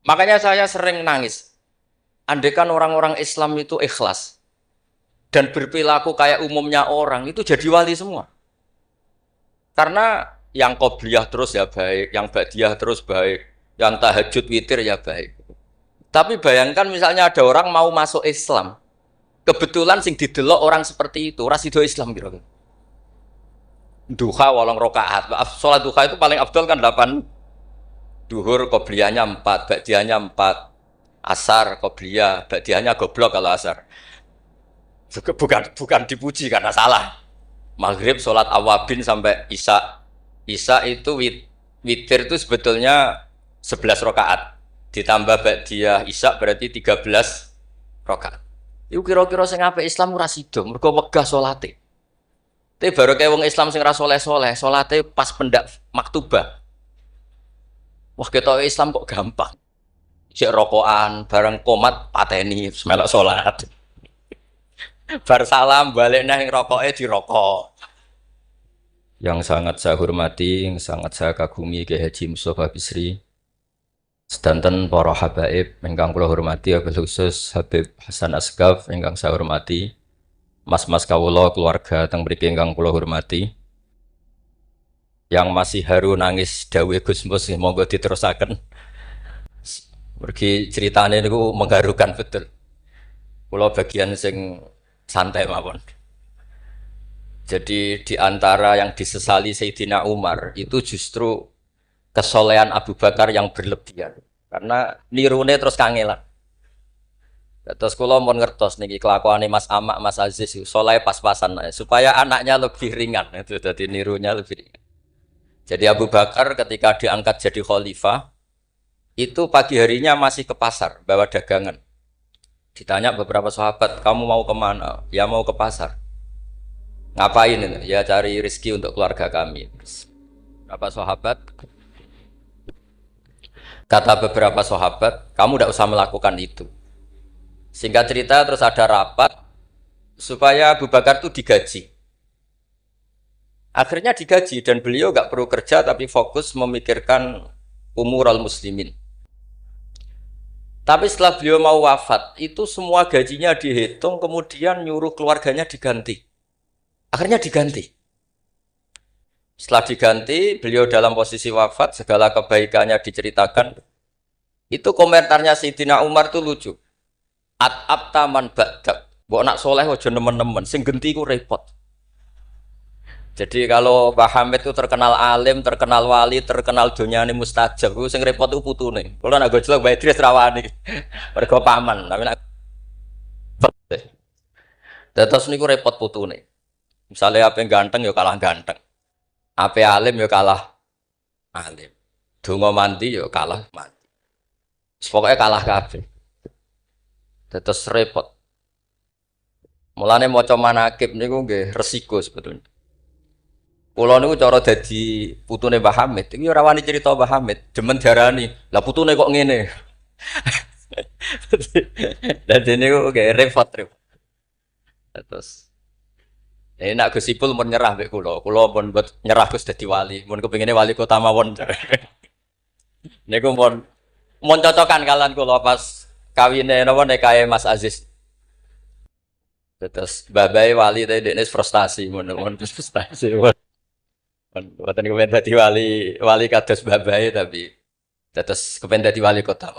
Makanya saya sering nangis. Andaikan orang-orang Islam itu ikhlas dan berperilaku kayak umumnya orang, itu jadi wali semua. Karena yang qobliyah terus ya baik, yang ba'diyah terus baik, yang tahajud witir ya baik. Tapi bayangkan misalnya ada orang mau masuk Islam, kebetulan sing didelok orang seperti itu, rasido Islam kira-kira. Duha 8 rakaat. Sholat duha itu paling afdol kan 8. Duhur qobliyahnya 4, ba'diyahnya 4. Asar qobliyah, ba'diyahnya goblok kalau asar. Bukan dipuji karena salah. Maghrib sholat awabin sampai isya. Isya itu witir itu sebetulnya 11 rakaat. Ditambah ba'diyah isya berarti 13 rakaat. Iku kira-kira sing apik Islam ora sida, mergo wegah salate. Tapi baru kayak wong Islam sing ra soleh-soleh, salate pas pendak maktubah. Wah ketok Islam kok gampang. Sik rokokan, bareng komat pateni melok salat. Bar salam balik nang rokoke dirokok. Yang sangat saya hormati, yang sangat saya kagumi Kiai Haji Mustofa Bisri. Sedanten para habaib ingkang kula hormati, wabil khusus Habib Hasan Asgaf ingkang saya hormati. Mas-mas kawula keluarga teng mriki ingkang kula hormati. Yang masih haru nangis dawuh Gus Mus monggo diterusaken. Mergi ceritane niku mengharukan betul. Kula bagian sing santai mawon. Jadi di antara yang disesali Sayyidina Umar itu justru kesolehan Abu Bakar yang berlebihan. Karena nirune terus kangelan. Terus kula mun ngertos niki kelakuane Mas Amak, Mas Aziz soleh pas-pasan supaya anaknya lebih ringan itu jadi nirunya lebih ringan. Jadi Abu Bakar ketika diangkat jadi khalifah itu pagi harinya masih ke pasar bawa dagangan. Ditanya beberapa sahabat, "Kamu mau kemana?" "Ya mau ke pasar." "Ngapain?" "Ya cari rezeki untuk keluarga kami." Beberapa sahabat kata beberapa sahabat, "Kamu tidak usah melakukan itu." Singkat cerita terus ada rapat supaya Abu Bakar itu digaji. Akhirnya digaji dan beliau nggak perlu kerja tapi fokus memikirkan umurul muslimin. Tapi setelah beliau mau wafat, itu semua gajinya dihitung kemudian nyuruh keluarganya diganti. Akhirnya diganti. Setelah diganti, beliau dalam posisi wafat, segala kebaikannya diceritakan. Itu komentarnya Sayyidina Umar tuh lucu. At-ab taman ba'dak. Mbok nak soleh aja nemen-nemen, sing genti ku repot. Jadi kalau Pak Hamid itu terkenal alim, terkenal wali, terkenal donyane mustajab, ku sing repot ku putune. Kula nak gojlok Mbak Idris rawani. Mergo paman, tapi nak terus niku repot putune. Misalnya apa yang ganteng ya kalah ganteng. Apa alim ya kalah alim. Donga mandi ya kalah mandi. Pokoknya kalah kabeh. Terus repot. Mulane maca manakib niku nggih resiko sebetulnya. Kula niku cara dadi putune Mbah Hamid, iki ora wani cerita Mbah Hamid, demen diarani, "Lah putune kok ngene." Dadi niku nggih repot. Terus nak Gus Ipul mun nyerah mbek kula pun buat nyerah Gus dadi wali, mun kepengine wali kota mawon. Niku mun cocokan kalian kula pas kawine napa nikahe Mas Aziz. Terus babai wali tadi dekne frustasi mun frustasi. Mboten kepen dadi wali kados babai tapi terus kepen dadi wali kota.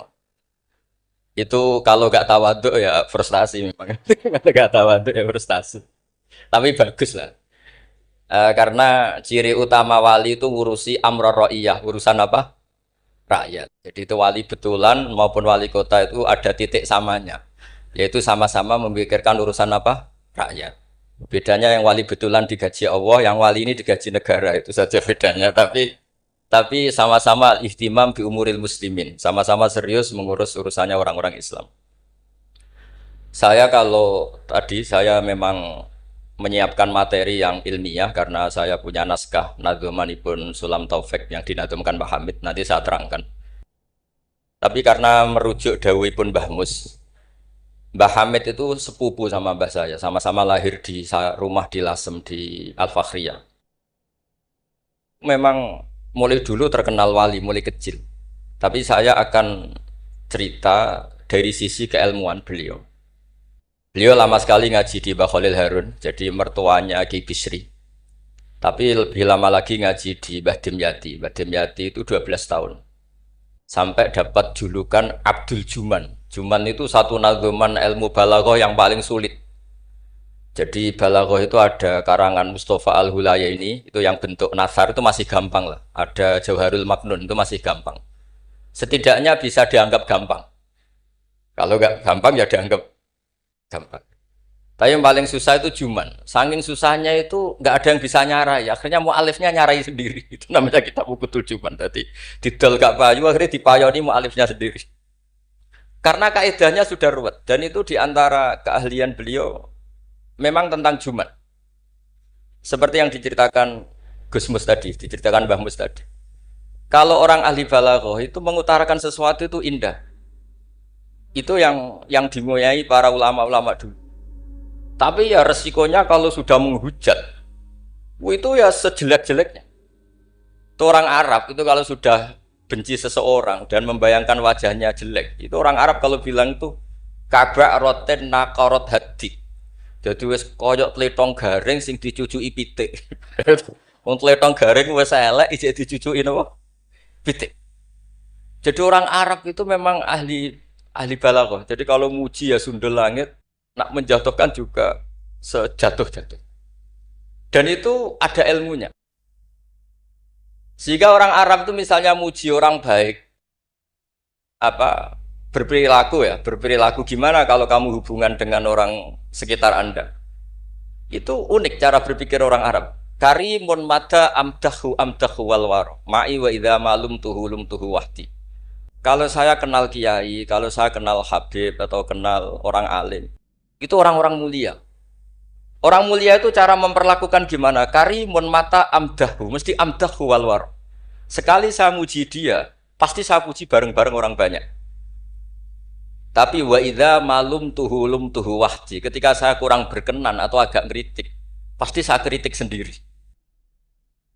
Itu kalau gak tawaduk ya frustasi memang. Kalau gak tawaduk ya frustasi. Tapi bagus lah. Karena ciri utama wali itu ngurusi amror ra'iyah, urusan apa? Rakyat. Jadi itu wali betulan maupun wali kota itu ada titik samanya. Yaitu sama-sama memikirkan urusan apa? Rakyat. Bedanya yang wali betulan digaji Allah, yang wali ini digaji negara, itu saja bedanya. Tapi sama-sama ihtimam bi umuril muslimin, sama-sama serius mengurus urusannya orang-orang Islam. Kalau tadi saya memang menyiapkan materi yang ilmiah karena saya punya naskah nadzumanipun Sulam Taufik yang dinadzumkan Mbah Hamid, nanti saya terangkan. Tapi karena merujuk dawuhipun Mbah Mus, Mbah Hamid itu sepupu sama mbah saya, sama-sama lahir di rumah di Lasem di Al-Fakhriyah. Memang mulai dulu terkenal wali, mulai kecil. Tapi saya akan cerita dari sisi keilmuan beliau. Beliau lama sekali ngaji di Mbah Khalil Harun, jadi mertuanya Ki Bisri. Tapi lebih lama lagi ngaji di Mbah Dimyati. Mbah Dimyati itu 12 tahun. Sampai dapat julukan Abdul Juman. Juman itu satu nadzuman ilmu balaghah yang paling sulit. Jadi balaghah itu ada karangan Mustafa Al-Hulayaini, itu yang bentuk nasar itu masih gampang lah. Ada Jauharul Maknun itu masih gampang. Setidaknya bisa dianggap gampang. Kalau nggak gampang ya dianggap gampang. Tapi yang paling susah itu Juman. Saking susahnya itu nggak ada yang bisa nyarai. Akhirnya mu'alifnya nyarai sendiri. Itu namanya kitab Bukutul Juman. Tadi didol gak payu, akhirnya dipayoni mu'alifnya sendiri. Karena kaidahnya sudah ruwet. Dan itu diantara keahlian beliau memang tentang Juman. Seperti yang diceritakan Gus Mus tadi, diceritakan Mbah Mus tadi. Kalau orang ahli balaghah itu mengutarakan sesuatu itu indah. Itu yang dimulai para ulama-ulama dulu. Tapi ya resikonya kalau sudah menghujat, itu ya sejelek-jeleknya. Itu orang Arab itu kalau sudah benci seseorang dan membayangkan wajahnya jelek, itu orang Arab kalau bilang itu kabak roten nakarot hati. Jadi wes koyok tletong garing sing dicucuki pitik. Wong tletong garing wes elek ijek dicucuki napa? Pitik. Jadi orang Arab itu memang ahli balaghah. Jadi kalau muji ya sundel langit, nak menjatuhkan juga sejatuh-jatuh. Dan itu ada ilmunya. Sehingga orang Arab itu misalnya muji orang baik, berperilaku gimana kalau kamu hubungan dengan orang sekitar Anda. Itu unik cara berpikir orang Arab. Karimun mata amdahu wal waro. Ma'i wa idza malum tuhu wahdi. Kalau saya kenal kiai, kalau saya kenal habib atau kenal orang alim, itu orang-orang mulia. Orang mulia itu cara memperlakukan gimana? Karimun mata amdahu, mesti amdahu wal waro. Sekali saya muji dia, pasti saya puji bareng-bareng orang banyak. Tapi wa idza malum tuhu wahdi, ketika saya kurang berkenan atau agak ngeritik, pasti saya kritik sendiri.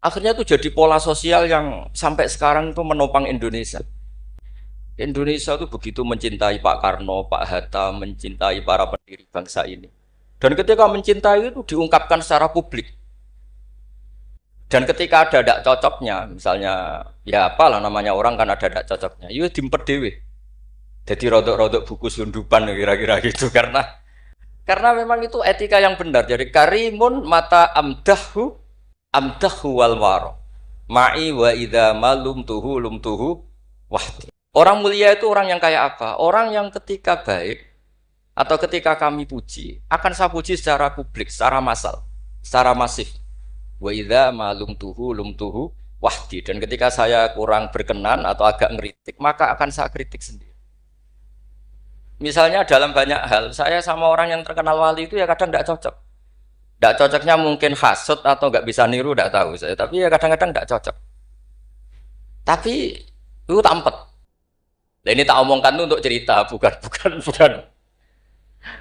Akhirnya itu jadi pola sosial yang sampai sekarang itu menopang Indonesia. Indonesia itu begitu mencintai Pak Karno, Pak Hatta, mencintai para pendiri bangsa ini. Dan ketika mencintai itu diungkapkan secara publik. Dan ketika ada tidak cocoknya, misalnya ya apalah namanya orang kan ada tidak cocoknya, ya dimpet dewe. Jadi rodok-rodok buku sundupan kira-kira gitu karena memang itu etika yang benar. Jadi karimun mata amdahu wal waro. Ma'i wa idza malum tuhu wahdi. Orang mulia itu orang yang kayak apa? Orang yang ketika baik atau ketika kami puji, akan saya puji secara publik, secara massal, secara masif. Wa idza malum tuhu wahdi. Dan ketika saya kurang berkenan atau agak ngeritik, maka akan saya kritik sendiri. Misalnya dalam banyak hal, saya sama orang yang terkenal wali itu ya kadang tidak cocok. Tidak cocoknya mungkin hasud atau nggak bisa niru, tidak tahu saya. Tapi ya kadang-kadang tidak cocok. Tapi itu tampet. Nah, ini tak omongkan itu untuk cerita, bukan.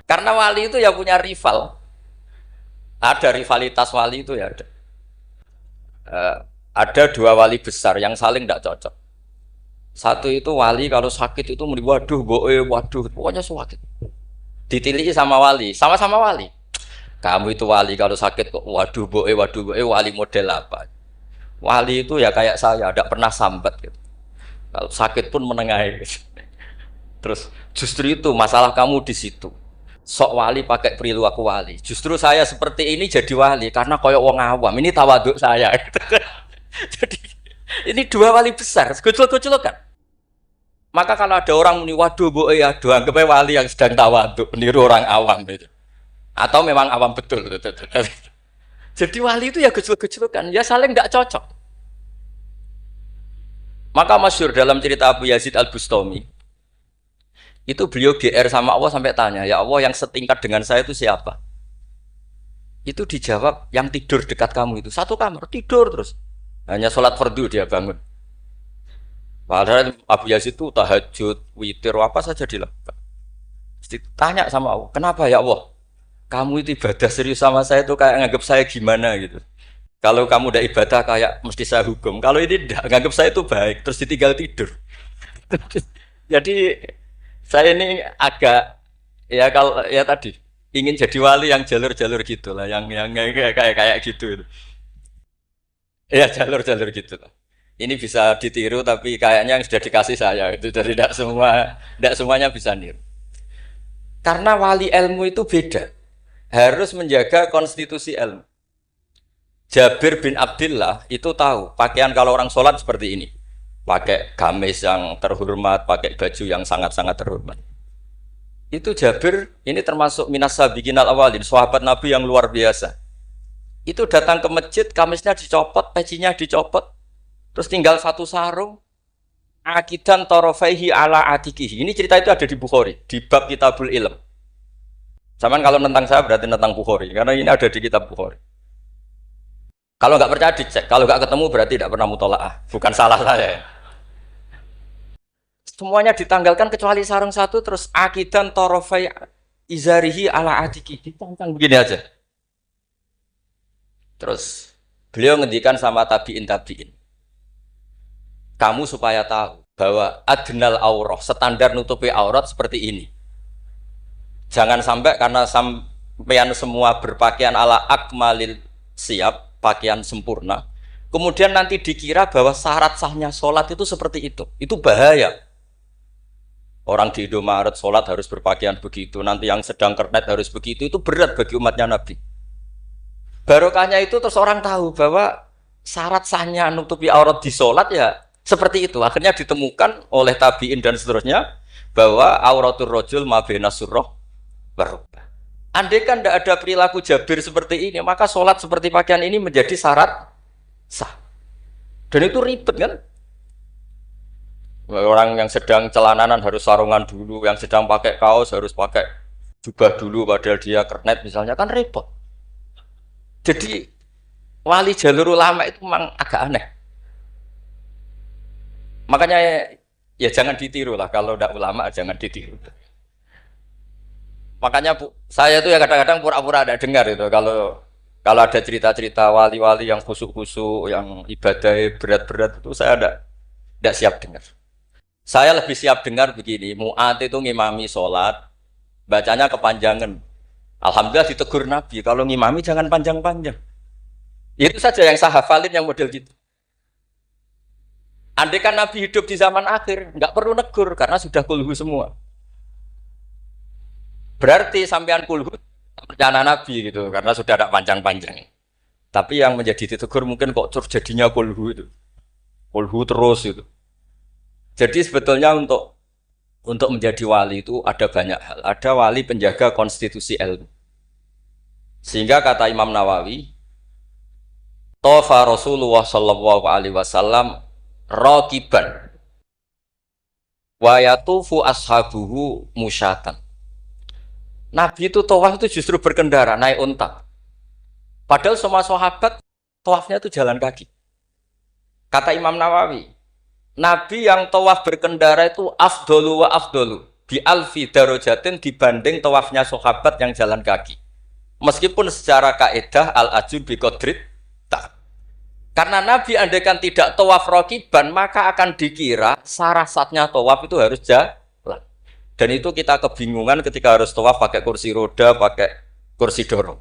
Karena wali itu ya punya rival. Ada rivalitas wali itu ya ada. Ada dua wali besar yang saling tidak cocok. Satu itu wali kalau sakit itu waduh, pokoknya sakit. Ditiliki sama wali, sama-sama wali. Kamu itu wali kalau sakit kok waduh, wali model apa? Wali itu ya kayak saya, tidak pernah sambat gitu. Kalau sakit pun menengahi. Terus justru itu masalah kamu di situ. Sok wali pakai perilaku wali. Justru saya seperti ini jadi wali karena koyok wong awam. Ini tawaduk saya. Jadi ini dua wali besar, gojol-gojol kan. Maka kalau ada orang muni waduh aduh anggapnya wali yang sedang tawaduk, niru orang awam gitu. Atau memang awam betul. Jadi wali itu ya gojol-gojol kan, ya saling nggak cocok. Maka masyhur dalam cerita Abu Yazid Al-Bustami, itu beliau GR sama Allah sampai tanya, ya Allah yang setingkat dengan saya itu siapa? Itu dijawab yang tidur dekat kamu itu, satu kamar tidur terus, hanya sholat fardu dia bangun. Padahal Abu Yazid itu tahajud, witir, apa saja dilakukan. Tanya sama Allah, kenapa ya Allah? Kamu itu ibadah serius sama saya itu kayak nganggap saya gimana gitu. Kalau kamu udah ibadah kayak mesti saya hukum. Kalau ini tidak, nganggap saya itu baik, terus ditinggal tidur. Jadi Saya ini agak ya kalau ya tadi ingin jadi wali yang jalur-jalur gitulah, yang kayak gitu itu. Ya jalur-jalur gitu lah. Ini bisa ditiru tapi kayaknya yang sudah dikasih saya itu dari tidak semuanya bisa niru. Karena wali ilmu itu beda, harus menjaga konstitusi ilmu. Jabir bin Abdullah itu tahu pakaian kalau orang sholat seperti ini, pakai gamis yang terhormat, pakai baju yang sangat-sangat terhormat. Itu Jabir ini termasuk minas sabiqinal awalin, sahabat Nabi yang luar biasa. Itu datang ke masjid, gamisnya dicopot, pecinya dicopot, terus tinggal satu sarung, akidan torofaihi ala atikihi. Ini cerita itu ada di Bukhari, di bab Kitabul Ilm. Zaman kalau tentang saya berarti tentang Bukhari, karena ini ada di kitab Bukhari. Kalau nggak percaya dicek, kalau nggak ketemu berarti tidak pernah mutolaah, bukan salah saya. Semuanya ditanggalkan kecuali sarung satu, terus akidan torofai izarihi ala atiki, ditangkang begini aja. Terus beliau ngendikan sama tabiin, kamu supaya tahu bahwa adnal aurah, standar nutupi aurat seperti ini. Jangan sampai karena sampean semua berpakaian ala akmalil siap, pakaian sempurna, kemudian nanti dikira bahwa syarat sahnya sholat itu seperti itu bahaya. Orang di Indomaret sholat harus berpakaian begitu, nanti yang sedang kernet harus begitu, itu berat bagi umatnya Nabi. Barokahnya itu terus orang tahu bahwa syarat sahnya nutupi aurat di sholat ya seperti itu. Akhirnya ditemukan oleh tabiin dan seterusnya bahwa auratul rojul mabena surroh barokah. Andai kan tidak ada perilaku Jabir seperti ini, maka sholat seperti pakaian ini menjadi syarat sah. Dan itu ribet kan? Orang yang sedang celananan harus sarungan dulu, yang sedang pakai kaos harus pakai jubah dulu, padahal dia kernet misalnya, kan repot. Jadi wali jalur ulama itu memang agak aneh. Makanya ya jangan ditiru lah, kalau tidak ulama jangan ditiru. Makanya saya tuh ya kadang-kadang pura-pura ada dengar itu kalau ada cerita-cerita wali-wali yang khusuk-khusuk, yang ibadah berat-berat itu saya tidak siap dengar. Saya lebih siap dengar begini, Mu'ad itu ngimami sholat, bacanya kepanjangan. Alhamdulillah ditegur Nabi, kalau ngimami jangan panjang-panjang. Itu saja yang saya hafalin yang model gitu. Andai kan Nabi hidup di zaman akhir, nggak perlu negur karena sudah kulhu semua. Berarti sampean kulhu rencana Nabi gitu, karena sudah ada panjang-panjang. Tapi yang menjadi ditegur mungkin kok jadinya kulhu itu, kulhu terus itu. Jadi sebetulnya untuk menjadi wali itu ada banyak hal. Ada wali penjaga konstitusi ilmu. Sehingga kata Imam Nawawi, Tofa Rasulullah Sallallahu Alaihi Wasallam raqiban wa yatufu ashabuhu musyatan. Nabi itu tawaf itu justru berkendara, naik unta. Padahal semua sahabat tawafnya itu jalan kaki. Kata Imam Nawawi, Nabi yang tawaf berkendara itu afdolu wa afdolu bi alfi darajatin dibanding tawafnya sahabat yang jalan kaki. Meskipun secara kaidah al-ajur bi qadrit tak. Karena Nabi andaikan tidak tawaf raqiban, maka akan dikira syarat-syaratnya tawaf itu harus jalan. Dan itu kita kebingungan ketika harus tawaf pakai kursi roda, pakai kursi dorong.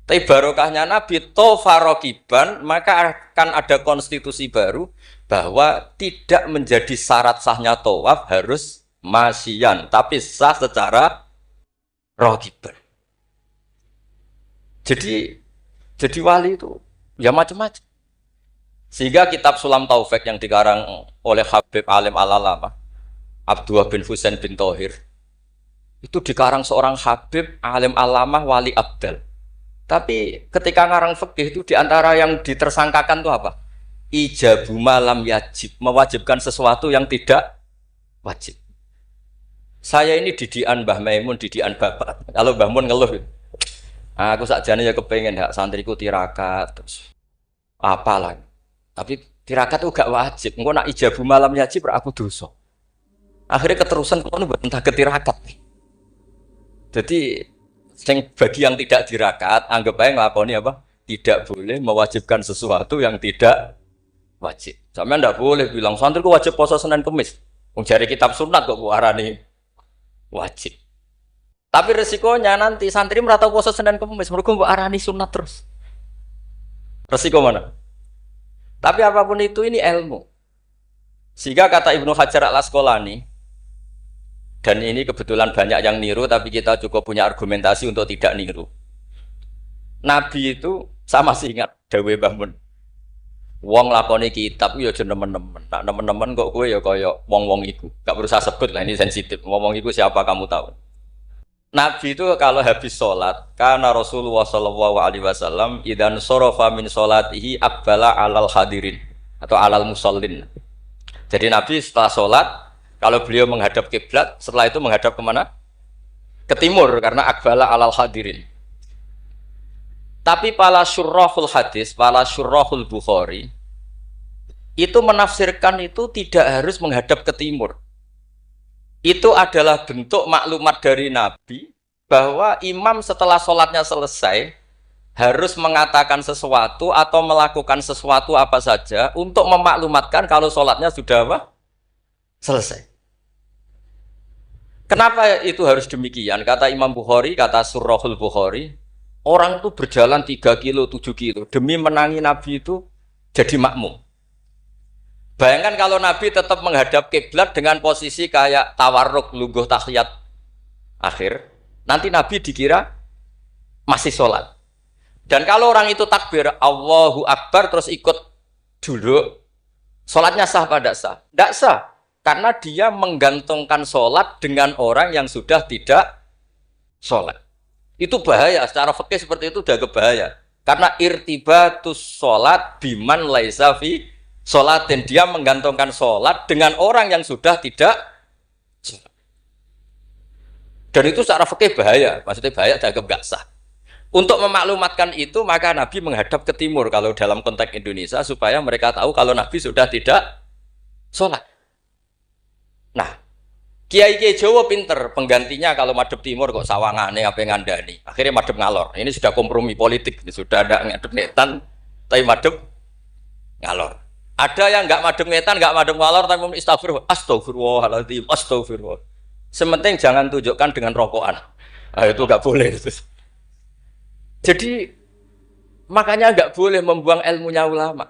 Tapi barokahnya Nabi tawaf raqiban, maka akan ada konstitusi baru bahwa tidak menjadi syarat sahnya tawaf harus masyian, tapi sah secara raqiban. Jadi wali itu ya macam-macam. Sehingga kitab Sulam Taufik yang dikarang oleh Habib Alim Al-Alamah Abdullah bin Husain bin Thohir itu dikarang seorang Habib Alim Alamah Wali Abdal. Tapi ketika ngarang fikih itu diantara yang ditersangkakan itu apa? Ijabu malam yajib, mewajibkan sesuatu yang tidak wajib. Saya ini didikan Mbah Maimun, didikan bapak. Kalau Mbah Mun ngeluh, aku sakjane ya kepengen hak santriku tirakat terus apalah. Tapi tirakat itu gak wajib. Engko nak ijabu malam yajib ra aku dosa. Akhirnya keterusan kalau buat entah ketirakat. Jadi bagi yang tidak dirakat, anggap aja ngelakoni apa? Tidak boleh mewajibkan sesuatu yang tidak wajib. Sampeyan ndak boleh bilang santriku wajib puasa Senin Kamis. Wong jare kitab sunat kok arani wajib. Tapi resikonya nanti santri merata puasa Senin Kamis, mereka mbok arani sunat terus. Resiko mana? Tapi apapun itu ini ilmu. Sehingga kata Ibnu Hajar Al-Asqalani, dan ini kebetulan banyak yang niru, tapi kita cukup punya argumentasi untuk tidak niru. Nabi itu sama sih ingat Dawe Mbah Mun. Wong lakoni kitab ya aja nemen-nemen. Nak nemen-nemen kok kowe ya kaya wong-wong iku. Gak berusaha sebut lah, ini sensitif. Wong-wong iku siapa kamu tahu? Nabi itu kalau habis sholat, karena Rasulullah Shallallahu Alaihi Wasallam idan sorofa min sholatihi akbala alal hadirin atau alal musallin. Jadi Nabi setelah sholat, kalau beliau menghadap kiblat, setelah itu menghadap kemana? Ke timur, karena akbala alal hadirin. Tapi para syurrahul hadis, para syurrahul Bukhari itu menafsirkan itu tidak harus menghadap ke timur. Itu adalah bentuk maklumat dari Nabi bahwa imam setelah sholatnya selesai harus mengatakan sesuatu atau melakukan sesuatu apa saja untuk memaklumatkan kalau sholatnya sudah apa? Selesai. Kenapa itu harus demikian? Kata Imam Bukhari, kata Surahul Bukhari, orang itu berjalan 3 kilo, 7 kilo demi menangi Nabi itu jadi makmum. Bayangkan kalau Nabi tetap menghadap kiblat dengan posisi kayak tawarruk, lungguh tahiyat akhir, nanti Nabi dikira masih sholat. Dan kalau orang itu takbir, Allahu Akbar, terus ikut dulu, sholatnya sah pada sah? Tidak sah, karena dia menggantungkan sholat dengan orang yang sudah tidak sholat. Itu bahaya, secara fikih seperti itu udah kebahaya. Karena irtibatus sholat biman laisa fi sholatin, dia menggantungkan sholat dengan orang yang sudah tidak sholat. Dan itu secara fikih bahaya, maksudnya bahaya dianggap gak sah. Untuk memaklumatkan itu, maka Nabi menghadap ke timur kalau dalam konteks Indonesia, supaya mereka tahu kalau Nabi sudah tidak sholat. Nah, Kiai-kiai Jawa pinter, penggantinya kalau madhep timur kok sawangane apa ngandani. Akhirnya madhep ngalor. Ini sudah kompromi politik, ini sudah ada ngadep netan, tapi madhep ngalor. Ada yang nggak madhep netan, nggak madhep ngalor, tapi astagfirullah, astagfirullahaladzim, astagfirullah. Sementing jangan tunjukkan dengan rokokan. Nah, itu nggak boleh. Jadi makanya nggak boleh membuang ilmunya ulama.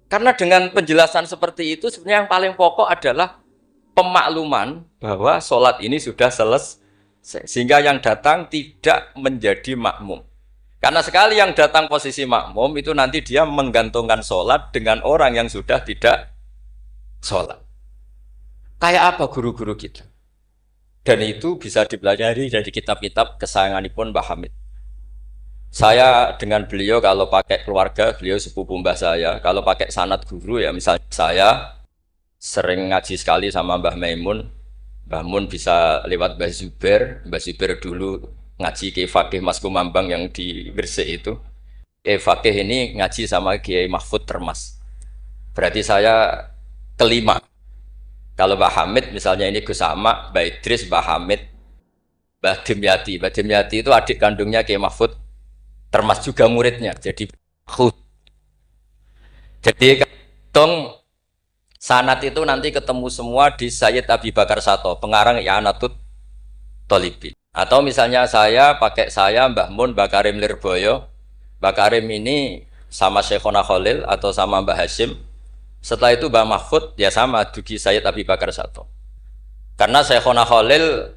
Karena dengan penjelasan seperti itu sebenarnya yang paling pokok adalah pemakluman bahwa sholat ini sudah selesai, sehingga yang datang tidak menjadi makmum. Karena sekali yang datang posisi makmum itu nanti dia menggantungkan sholat dengan orang yang sudah tidak sholat. Kayak apa guru-guru kita? Dan itu bisa dipelajari dari kitab-kitab kesayanganipun Mbah Hamid. Saya dengan beliau kalau pakai keluarga, beliau sepupu mbah saya. Kalau pakai sanad guru ya misalnya saya sering ngaji sekali sama Mbah Maimun. Mbah Mun bisa lewat Mbah Zubair. Mbah Zubair dulu ngaji Kiai Fakih Mas Kumambang yang di Gresik itu. Kiai Fakih ini ngaji sama Kiai Mahfud Termas. Berarti saya kelima. Kalau Mbah Hamid misalnya ini Gus Sama, Mbah Idris, Mbah Hamid, Mbah Dimyati. Mbah Dimyati itu adik kandungnya Kiai Mahfud Termas juga muridnya. Jadi hitung sanad itu nanti ketemu semua di Sayyid Abi Bakar Sato, pengarang I'anatut Thalibin. Atau misalnya saya pakai saya Mbah Mun, Mbah Karim Lirboyo. Mbah Karim ini sama Syekhona Khalil atau sama Mbah Hashim. Setelah itu Mbah Mahfud ya sama dugi Sayyid Abi Bakar Sato. Karena Syekhona Khalil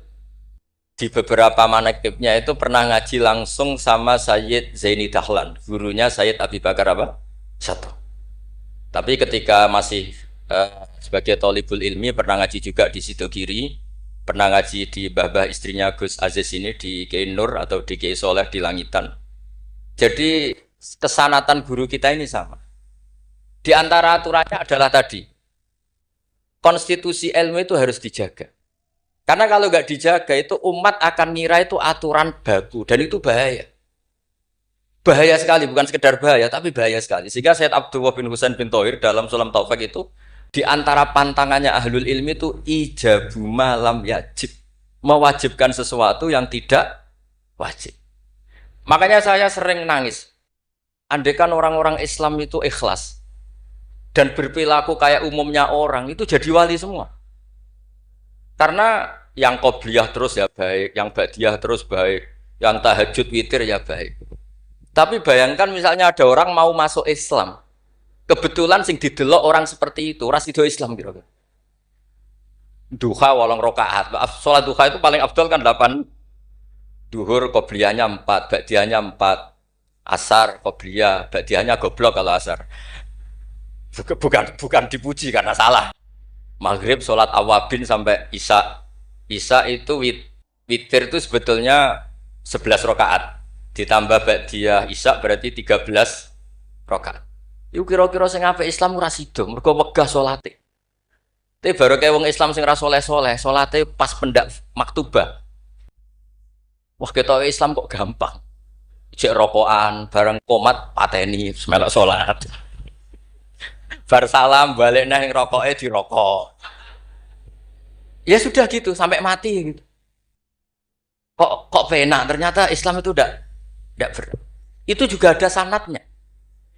di beberapa manaqibnya itu pernah ngaji langsung sama Sayyid Zaini Dahlan, gurunya Sayyid Abi Bakar apa? Sato. Tapi ketika masih sebagai thalibul ilmi pernah ngaji juga di Sidogiri, pernah ngaji di babah istrinya Gus Aziz ini di Kiai Nur atau di Kiai Soleh di Langitan. Jadi kesanatan guru kita ini sama. Di antara aturannya adalah tadi, konstitusi ilmu itu harus dijaga. Karena kalau nggak dijaga itu umat akan ngira itu aturan baku dan itu bahaya. Bahaya sekali, bukan sekedar bahaya tapi bahaya sekali. Sehingga Sayyid Abdullah bin Husain bin Thohir dalam Sulam Taufik itu di antara pantangannya ahlul ilmi itu ijabu malam yajib, mewajibkan sesuatu yang tidak wajib. Makanya saya sering nangis. Andaikan orang-orang Islam itu ikhlas dan berperilaku kayak umumnya orang itu jadi wali semua. Karena yang qobliyah terus ya baik, yang ba'diyah terus baik, yang tahajud witir ya baik. Tapi bayangkan misalnya ada orang mau masuk Islam, kebetulan sing didelok orang seperti itu, ras itu Islam kira-kira. Duha 8 rakaat. Salat duha itu paling afdal kan 8. Duhur qobliyahnya 4, ba'diyahnya 4. Asar qobliyah, ba'diyahnya goblok kalau asar. Bukan dipuji karena salah. Maghrib salat awabin sampai isya. Isya itu witir itu sebetulnya 11 rakaat. Ditambah ba'diyah isya berarti 13 rakaat. Iku kira-kira sing apik Islam ora sida, mergo wegah salate. Tapi baru kayak wong Islam sing ra soleh-soleh, salate pas pendak maktubah. Wah, kita Islam kok gampang. Cek rokokan, bareng komat pateni semelok salat. Bar salam balik nang rokoke dirokok. Ya sudah gitu sampai mati gitu. Kok penak, ternyata Islam itu tidak berat. Itu juga ada sanatnya.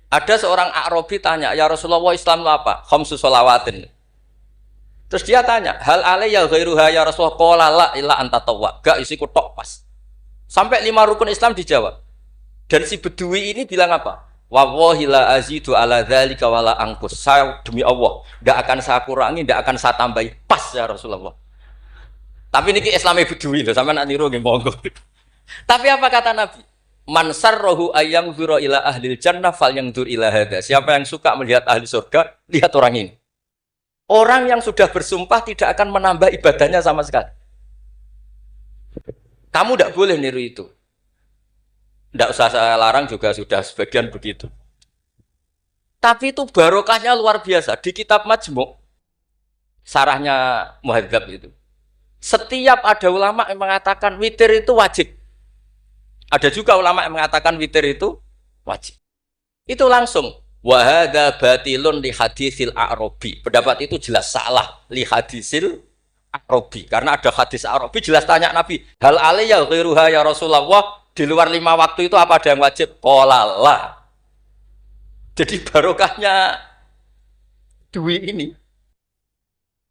Ada seorang Arabi tanya, "Ya Rasulullah, Islam itu apa?" Khamsu sholawatin. Terus dia tanya, "Hal alayya ghairuha ya Rasulullah?" Qala la illa anta tawwa. Gak isiku tok pas. Sampai 5 rukun Islam dijawab. Dan si Bedui ini bilang apa? Wallahi la azidu ala dzalika wala angkus. Saya demi Allah, enggak akan saya kurangi, enggak akan saya tambahi. Pas ya Rasulullah. Tapi niki Islami Bedui lho, sampean nak niru nggih monggo. Tapi apa kata Nabi? Man sarrahu ayyang dzura ila ahlil jannah falyangdzur ila hadza. Siapa yang suka melihat ahli surga, lihat orang ini. Orang yang sudah bersumpah tidak akan menambah ibadahnya sama sekali. Kamu tidak boleh niru itu. Tidak usah saya larang juga sudah sebagian begitu. Tapi itu barokahnya luar biasa. Di kitab Majmu' sarahnya Muhadzab itu. Setiap ada ulama yang mengatakan witir itu wajib. Ada juga ulama yang mengatakan witir itu wajib. Itu langsung. Wa hadza batilun li hadisil A'rabi. Pendapat itu jelas salah li hadisil A'rabi. Karena ada hadis A'rabi jelas tanya Nabi, "Hal alayya ghairuha ya Rasulullah?" Di luar 5 waktu itu apa ada yang wajib? Qala la. Jadi barokahnya Dwi ini.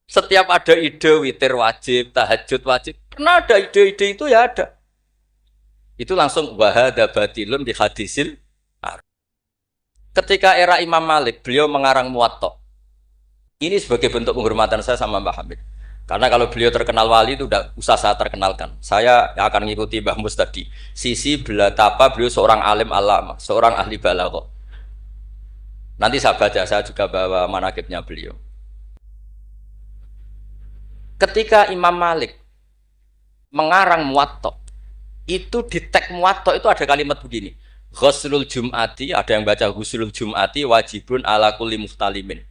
Setiap ada ide witir wajib, tahajud wajib, pernah ada ide-ide itu ya ada. Itu langsung wa hadza batilun li hadisil A'rabi. Ketika era Imam Malik, beliau mengarang Muwatta. Ini sebagai bentuk penghormatan saya sama Mbah Hamid. Karena kalau beliau terkenal wali itu udah usah saya perkenalkan. Saya akan mengikuti Mbah Mus tadi. Sisi betapa beliau seorang alim alama, seorang ahli balaghah. Nanti saya baca, saya juga bawa manaqibnya beliau. Ketika Imam Malik mengarang Muwatta, itu di teks Muwatta itu ada kalimat begini. Ghuslul Jum'ati, ada yang baca Ghuslul Jum'ati wajibun ala kulli muhtalimin.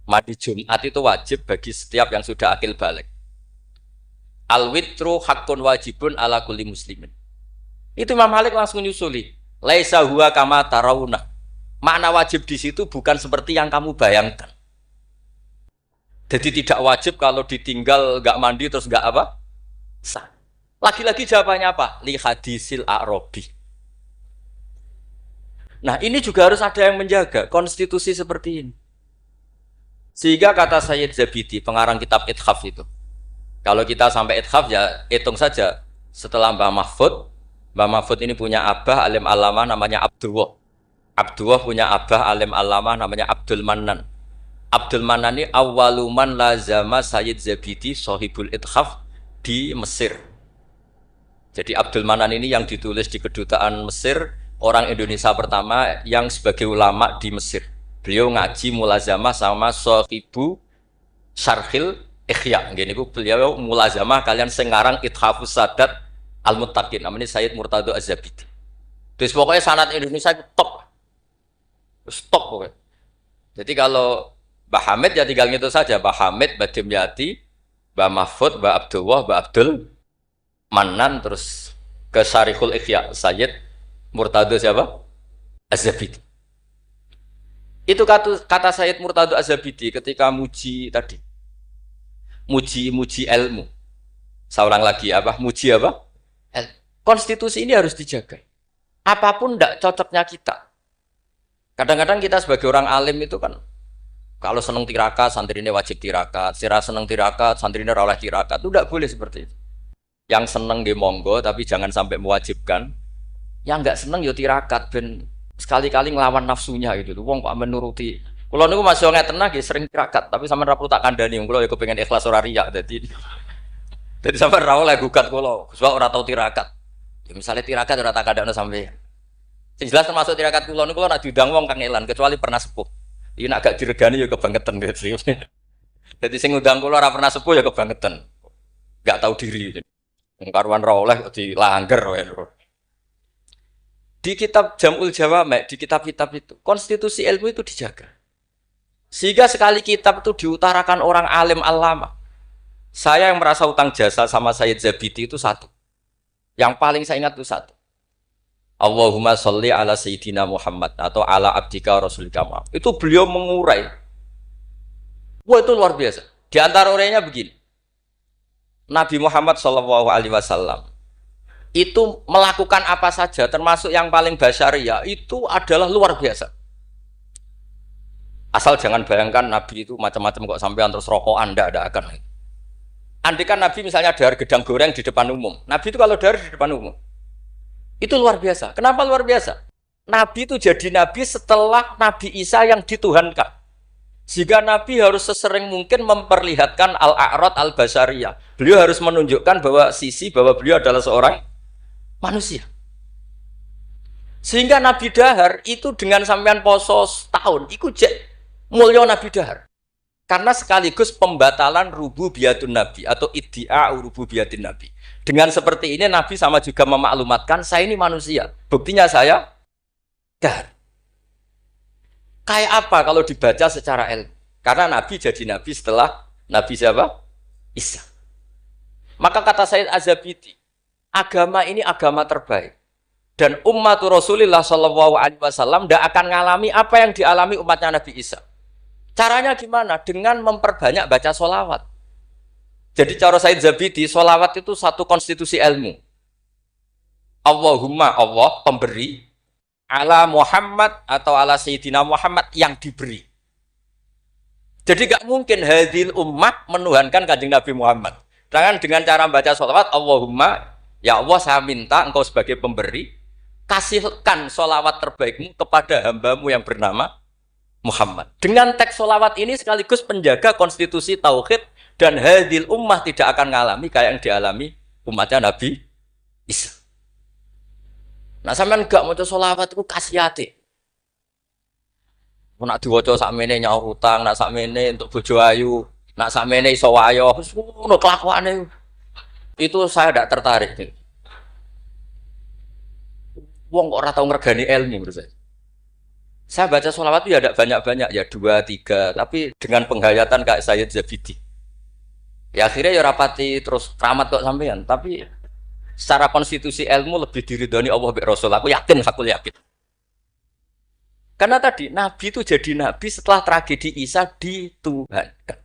Mandi Jumat itu wajib bagi setiap yang sudah akil balik. Al-witru haqqun wajibun ala kulli muslimin. Itu Imam Malik langsung nyusuli. Laisa huwa kama tarawuna. Makna wajib di situ bukan seperti yang kamu bayangkan. Jadi tidak wajib kalau ditinggal enggak mandi terus enggak apa? Sah. Lagi-lagi jawabannya apa? Li hadisil A'rabi. Nah, ini juga harus ada yang menjaga konstitusi seperti ini. Sehingga kata Sayyid Zabidi, pengarang kitab Ithaf itu, kalau kita sampai Ithaf ya hitung saja. Setelah Mbah Mahfud ini punya abah alim alama namanya Abdullah. Abdullah punya abah alim alama namanya Abdul Mannan. Abdul Mannan ini awaluman lazama Sayyid Zabidi Sohibul Ithaf di Mesir. Jadi Abdul Mannan ini yang ditulis di kedutaan Mesir, orang Indonesia pertama yang sebagai ulama di Mesir. Beliau ngaji mulazamah sama Sohibu Syarhil Ikhya. Gini beliau mulazamah kalian sengarang Ithafus Sadat Al-Muttaqin. Namanya Sayyid Murtado Az-Zabidi. Terus pokoknya sanad Indonesia itu top. Stop pokoknya. Jadi kalau Mbah Hamid ya tinggal gitu saja. Mbah Hamid, Mbah Dimyati, Mbah Mahfud, Mbah Abdullah, Mbah Abdul Mannan, terus ke Syarihul Ikhya Sayyid Murtado siapa? Az-Zabidi. Itu kata Sayyid Murtado Az-Zabidi ketika muji tadi. Muji ilmu. Saya ulang lagi apa? Muji apa? Konstitusi ini harus dijaga. Apapun tidak cocoknya kita. Kadang-kadang kita sebagai orang alim itu kan Kalau seneng tirakat, santrinya wajib tirakat. Sira seneng tirakat, santrinya ora oleh tirakat. Itu tidak boleh seperti itu. Yang seneng di monggo, tapi jangan sampai mewajibkan. Yang nggak seneng yo tirakat, ben sekali-kali ngelawan nafsunya gitu. Wong kok menuruti. Kalau niku masih nggak tenang, sering tirakat, tapi sama rapuh tak kandani. Kalau ya kepengen ikhlas ora riya, jadi sampai rawol lah gugat kalau, sebab ora tau tirakat. Ya misalnya tirakat ora tak kadang sampai. Yang jelas termasuk tirakat kulo niku ora diundang wong kang elan kecuali pernah sepuh. Ini agak diregani ya kebangetan gitu. Jadi sing ngundang kula ora pernah sepuh ya kebangetan. Enggak tahu diri. Wong karuan ra oleh kok dilanggar wae. Di kitab Jam'ul Jawami', di kitab-kitab itu, konstitusi ilmu itu dijaga. Sehingga sekali kitab itu diutarakan orang alim alama. Saya yang merasa utang jasa sama Sayyid Zabidi itu satu. Yang paling saya ingat itu satu. Allahumma sholli ala Sayyidina Muhammad atau ala abdika rasulika Muhammad. Itu beliau mengurai. Wah itu luar biasa. Di antara urainya begini. Nabi Muhammad SAW itu melakukan apa saja termasuk yang paling basyariah itu adalah luar biasa. Asal jangan bayangkan Nabi itu macam-macam kok sampai terus rokokan ada akan. Andai kan Nabi misalnya dahar gedang goreng di depan umum. Nabi itu kalau dahar di depan umum. Itu luar biasa. Kenapa luar biasa? Nabi itu jadi Nabi setelah Nabi Isa yang dituhankan. Sehingga Nabi harus sesering mungkin memperlihatkan al-a'rad al-basariyah. Beliau harus menunjukkan bahwa beliau adalah seorang manusia. Sehingga Nabi dahar itu dengan sampean poso setahun, itu mulia Nabi dahar. Karena sekaligus pembatalan rububiyatun Nabi atau iddia rububiyatin Nabi. Dengan seperti ini Nabi sama juga memaklumatkan saya ini manusia. Buktinya saya dahar. Kayak apa kalau dibaca secara ilmu? Karena Nabi jadi Nabi setelah Nabi siapa? Isa. Maka kata Sayyid Az-Zabidi, agama ini agama terbaik. Dan umat Rasulullah SAW tidak akan mengalami apa yang dialami umatnya Nabi Isa. Caranya gimana? Dengan memperbanyak baca sholawat. Jadi cara Sayyid Zabidi, sholawat itu satu konstitusi ilmu. Allahumma Allah pemberi, ala Muhammad atau ala Sayyidina Muhammad yang diberi. Jadi gak mungkin hadil ummah menuhankan kanjeng Nabi Muhammad. Jangan dengan cara membaca sholawat, Allahumma, ya Allah saya minta engkau sebagai pemberi, kasihkan sholawat terbaikmu kepada hambamu yang bernama Muhammad. Dengan teks sholawat ini sekaligus penjaga konstitusi tauhid dan hadil ummah tidak akan mengalami kayak yang dialami umatnya Nabi Isa. Nah sampean gak maca sholawat itu kasihati. Nak diwaca sakmene nyaur utang, nak sakmene untuk bojo ayu, nak sakmene iso wayo, wis ngono kelakuane. Itu saya tidak tertarik. Wong kok ora tau ngregani ilmu menurut saya. Saya baca sholawat itu ya tidak banyak-banyak, ya 2, 3, tapi dengan penghayatan kayak Sayyid Zabidi. Ya akhirnya ya rapati terus keramat kok sampean, tapi secara konstitusi ilmu lebih diridhoni Allah bi Rasul. Aku yakin. Karena tadi Nabi itu jadi Nabi setelah tragedi Isa dituhankan.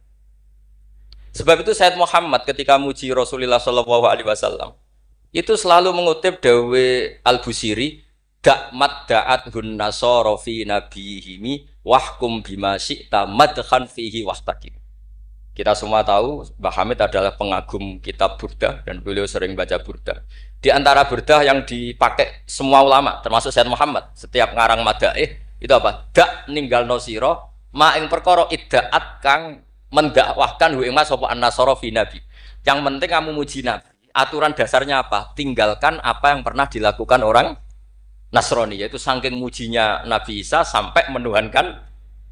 Sebab itu Sayyid Muhammad ketika muji Rasulullah SAW itu selalu mengutip dawe Al-Busiri, Da'mat da'at hun nasara fi nabihimi wahkum bima syi'ta madkhan fihi wastaqim. Kita semua tahu Mbah Hamid adalah pengagum kitab Burdah dan beliau sering baca Burdah. Di antara Burdah yang dipakai semua ulama termasuk Sayyid Muhammad setiap ngarang madaih itu apa? Dak ninggalno sira ma ing perkara iddaat kang mendakwahkan hu ing mas sapa an-nasara fi nabi. Yang penting kamu muji Nabi. Aturan dasarnya apa? Tinggalkan apa yang pernah dilakukan orang Nasrani, yaitu saking mujinya Nabi Isa sampai menuhankan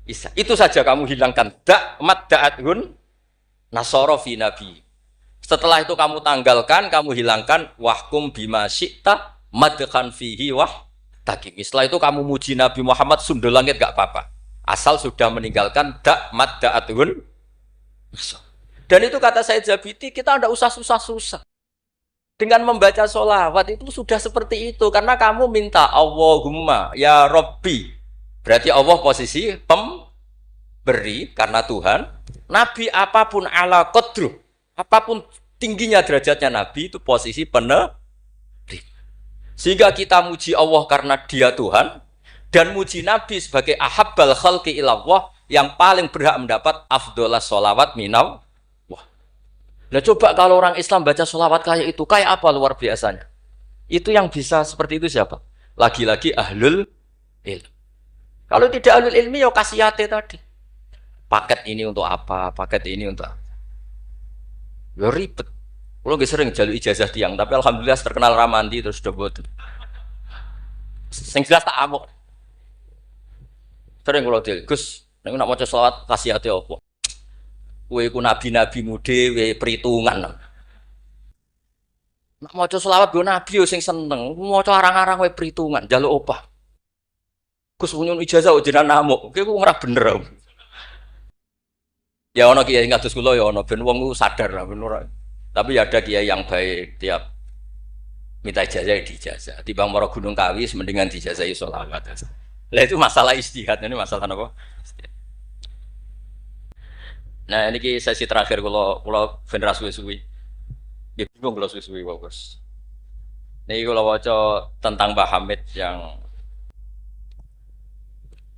Isa. Itu saja kamu hilangkan. Da'mat da'athun nasara fi nabi. Setelah itu kamu tanggalkan, kamu hilangkan wahkum bima syi'ta madkhan fihi wahtakim. Setelah itu kamu muji Nabi Muhammad sundul langit gak apa-apa. Asal sudah meninggalkan da'mat da'athun. Dan itu kata Sayyid Zabidi, kita tidak usah susah-susah. Dengan membaca sholawat itu sudah seperti itu. Karena kamu minta Allahumma ya Rabbi. Berarti Allah posisi pemberi karena Tuhan. Nabi apapun ala qadru, apapun tingginya derajatnya Nabi itu posisi penebri. Sehingga kita muji Allah karena dia Tuhan. Dan muji Nabi sebagai ahabbal khalqi ilallah yang paling berhak mendapat afdholas sholawat minal. Wah. Nah coba kalau orang Islam baca sholawat kayak itu, kayak apa luar biasanya? Itu yang bisa seperti itu siapa? Lagi-lagi ahlul ilm. Kalau tidak ahlul ilmi ya kasiyate tadi. Paket ini untuk apa? Paket ini untuk apa? Ya ribet. Kalau nggak sering jalur ijazah tiang, tapi alhamdulillah terkenal ramandi terus sudah buat. Sing jelas tak amuk. Sering kalau dia, Gus, nek nak maca selawat kasiyate apa? Kowe iku nabi-nabimu dhewe perhitungan. Nak maca selawat go nabi yo sing seneng, maca arang-arang wae perhitungan, njaluk opah. Gus punya ijazah ujian namuk, kayak gue ngerah bener. Ya ono kiai ngatus kula ya ono ben wong sadar lah bener. Tapi ya ada kiai yang baik tiap minta ijazah ya dijazah. Timbang maro Gunung Kawi mendingan dijazahi sholawat. Lah itu masalah istihad, ini masalah apa? Nah ini sesi terakhir kalau ben ra suwi-suwi. Ya bingung kalau suwi-suwi bagus. Ini kalau waca tentang Mbah Hamid yang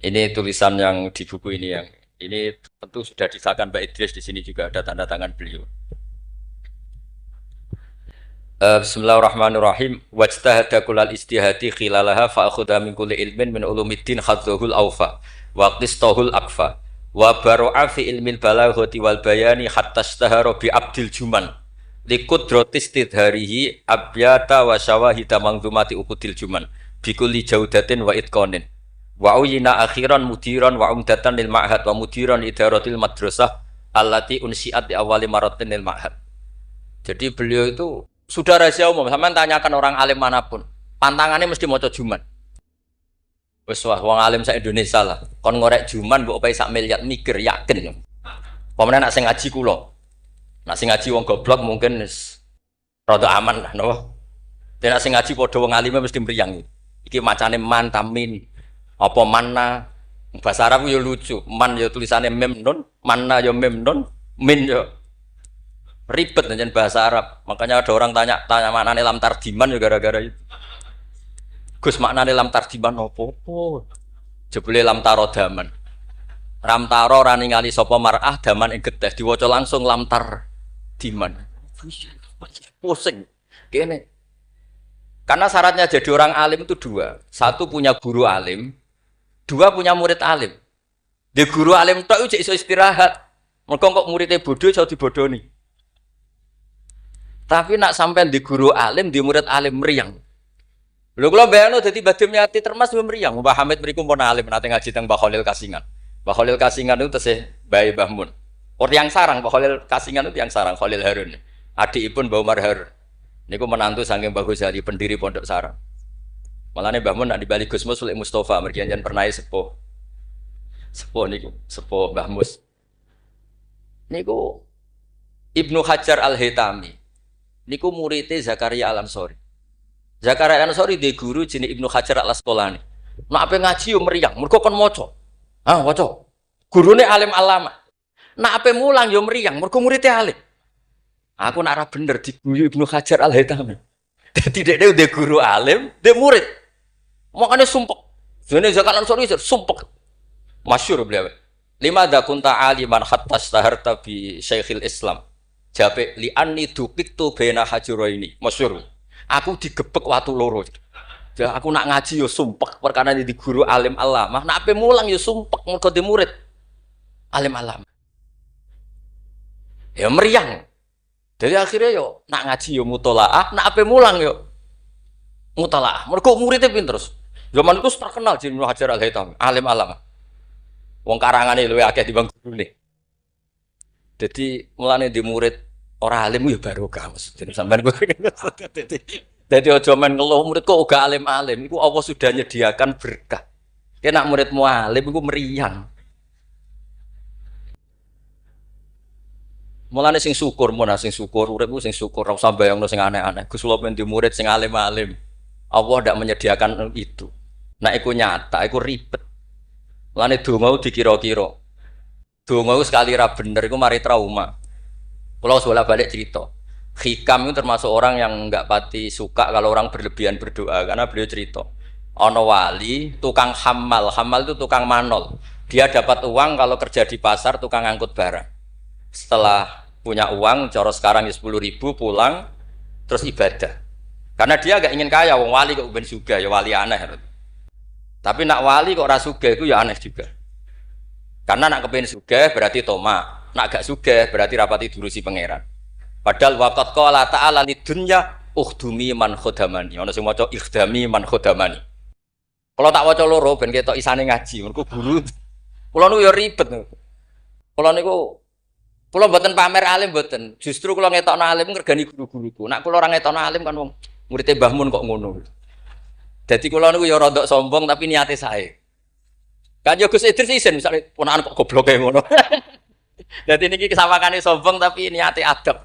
ini tulisan yang di buku ini yang ini tentu sudah disahkan Mbak Idris, di sini juga ada tanda tangan beliau. Bismillahirrahmanirrahim. Wajtahada kullal istihadi khilalaha fa akhudha min kulli ilmin min ulumiddin khadzuhul awfa wa qistahul akfa wa baro'a fi ilmil balaghati wal bayani hatta istahara bi abdil juman liqudratis tidharihi abyata wa syawahida mangzumati ukudil juman bi kulli jaudatin wa itqanin wa uyina akhiran mudiran wa umdatan lil ma'had wa mudiran idaratil madrasah allati unsiat di awali maratin lil ma'had. Jadi beliau itu sudah rahasia umum, sampean tanyakan orang alim manapun, pantangannya mesti maca juman. Wes wah wong alim sak Indonesia lah, kon ngorek juman mbok opo sak miliar mikir yakin. Pemene nak sing ngaji kula. Nak sing ngaji wong goblok mungkin wis rada aman lah napa. Nek nak sing ngaji padha wong alime mesti mriyang. Iki macane man tamin. Apa manna? Bahasa Arab yo lucu. Man yo tulisannya mem nun, manna yo mem nun, min yo ribet dengan bahasa Arab. Makanya ada orang tanya maknane lam tardiman ya gara-gara itu. Gus maknane lam tardiman opo? Jebule lam tarodaman. Ram taro ora ningali sapa mar'ah daman ing getih diwaca langsung lam tardiman. Pusing. Kene. Karena syaratnya jadi orang alim itu dua. Satu punya guru alim, dua punya murid alim. Di guru alim tok iso istirahat. Mergo kok muridnya bodoh iso dibodoni. Tapi nak sampai di guru alim, di murid alim meriang. Lho kula bayangno dadi Badim Yati Termas meriang. Mbah Hamid mriku pun alim nate ngaji teng Mbah Khalil Kasingan. Mbah Khalil Kasingan itu tesih Bae Mbah Mun. Orang yang sarang Mbah Khalil Kasingan itu yang sarang Khalil Harun. Adikipun Mbah Umar Harun. Niku menantu saking Mbah Ghazali pendiri Pondok Sarang. Malane Mbah Mun nak dibali Gus Mus Sulik Mustofa mergi jan pernah sepuh. Sepuh niku, sepuh Mbah Mus. Niku Ibnu Hajar Al-Haytami. Niku muridé Zakaria Al-Ansori. Zakaria Al-Ansori di guru jenenge Ibnu Hajar Al-Asqalani. Nek ape ngaji yo meriang, mergo kon maca. Ah, waca. Gurune alim alama. Nek ape mulang yo meriang, mergo muridé alim. Aku nak ora bener diguyu Ibnu Hajar Al-Haytami. Dadi dhekne udah guru alim, dhek murid. Makane sumpek. Jane Zakaria Al-Ansori sumpek. Masyhur beliau. Lima da kunta aliman hatta staharta bi Syekhil Islam. Jape li anni dukiktu bena hajuraini masyhur. Aku digebek watu loro. Ya aku nak ngaji yo sumpek perkara di guru alim alamah. Nak ape mulang yo sumpek mergo di murid alim alamah. Ya meriang. Jadi akhirnya yo nak ngaji yo mutolaah, nak ape mulang yo mutolaah. Mergo muridnya pinter terus. Zaman itu terkenal Ibnu Hajar Al-Haytami, alim alamah. Wong karangane luwih akeh timbang gurune. Jadi mulane di murid orang alim ya barokah maksudnya sampean gue. Jadi aja men ngeluh murid kok uga alim-alim iku Allah sudah nyediakan berkah. Kena muridmu alim iku meriang. Mulane sing syukur uripku sing syukur ora usah bayangno sing aneh-aneh. Gus kula men di murid sing alim-alim. Allah ndak menyediakan itu. Nek iku nyata iku ribet. Mulane donga dikira-kira. Donga sekali ra bener iku mari trauma. Kalau bolak-balik cerita. Hikam itu termasuk orang yang enggak pati suka kalau orang berlebihan berdoa karena beliau cerita. Ono wali tukang hamal itu tukang manol. Dia dapat uang kalau kerja di pasar tukang angkut barang. Setelah punya uang, coro sekarang ya 10.000 pulang, terus ibadah. Karena dia gak ingin kaya, wong wali kok ben sugih, ya wali aneh. Tapi nak wali kok ora sugih itu ya aneh juga. Karena nak kepen sugih berarti toma, nak gak sugih berarti rapati durusi pangeran. Padahal waqat qala ta'ala lidunya ukhdumi man khodamani. Ono sing maca ikhdami man khodamani. Kalau tak waca loro ben ketok isane ngaji, mergo guru. Kula niku ya ribet. Kula niku kula mboten pamer alim mboten. Justru kula ngetokno alim ngergani guru-guruku. Nak kula ora ngetokno alim kan wong muridé Mbah Mun kok ngono. Dadi kula niku ya rada sombong tapi niate sae. Kan yo Gus Idris isin misale ponakan kok gobloke ngono. Dadi niki kesawakane sombong tapi niate adab.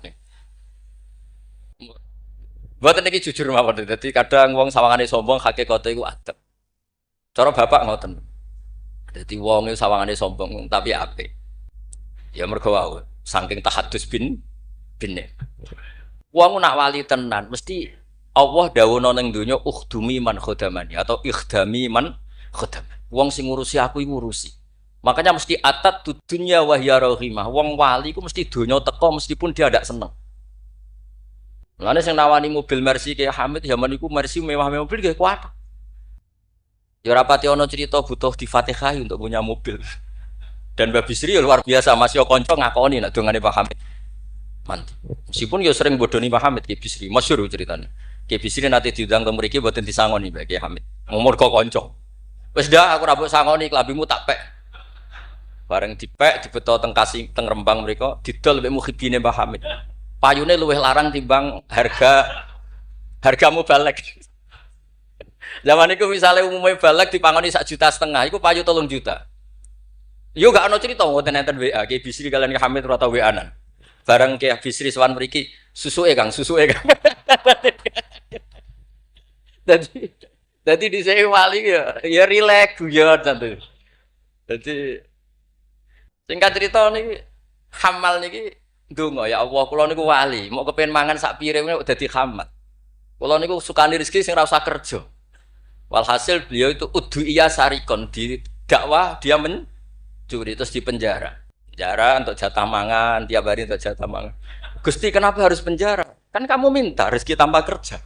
Mboten niki jujur mawon. Dadi kadang wong sawangane sombong hakikate iku adab. Cara bapak ngoten. Dadi wong iku sawangane sombong tapi apik. Ya mergo wae saking tahadus bin. Wong nak wali tenan mesti Allah dawuhna ning donya ukhdumi man khodamani atau ikhdami man khodam. Wong sing ngurusi aku iku ngurusi. Makanya mesti atat dunya wa hiya rahimah. Wong wali iku mesti donya teko meskipun dia ndak seneng. Mulane sing nawani mobil Mercy kayak Hamid zaman iku Mercy mewah-mewah mobil kayak kuat. Ya rapati ono cerita butuh di Fatihah untuk punya mobil. Dan Mbak Bisri ya luar biasa masih konco ngakoni nak dongane Pak Hamid. Mantap. Meskipun ya sering bodoni Pak Hamid Ki Bisri, masyhur ceritanya. Ki Bisri nanti diundang ke mriki mboten disangoni Mbak Ki Hamid. Umur kok konco. Wis dah aku ra mbok sangoni klambimu tak pek. Bareng dipek dibeto teng Kasing teng Rembang mriko didol mek muhibine Pak Hamid. Payune luwih larang timbang hargamu balik. Zaman itu misalnya umumnya balik dipangoni 1,5 juta, itu payu 3 juta. Yo gak ono cerita ngoten enten WA, Ki Bisri kalian Ki Hamid ora tau WA-an. Bareng Ki Bisri sowan mriki, susuke Kang. Dadi dhisik wali ya rileks guyon santai. Dadi singkat cerita niki hamal niki ndonga ya Allah kula niku wali, mau kepengin mangan sak piring kok dadi khamat. Kula niku sukani rezeki sing ora usah kerja. Walhasil beliau itu udhu'iyah sarikon di dakwah dia mencuri terus di penjara. Penjara untuk jatah mangan, tiap hari untuk jatah mangan. Gusti kenapa harus penjara? Kan kamu minta rezeki tanpa kerja.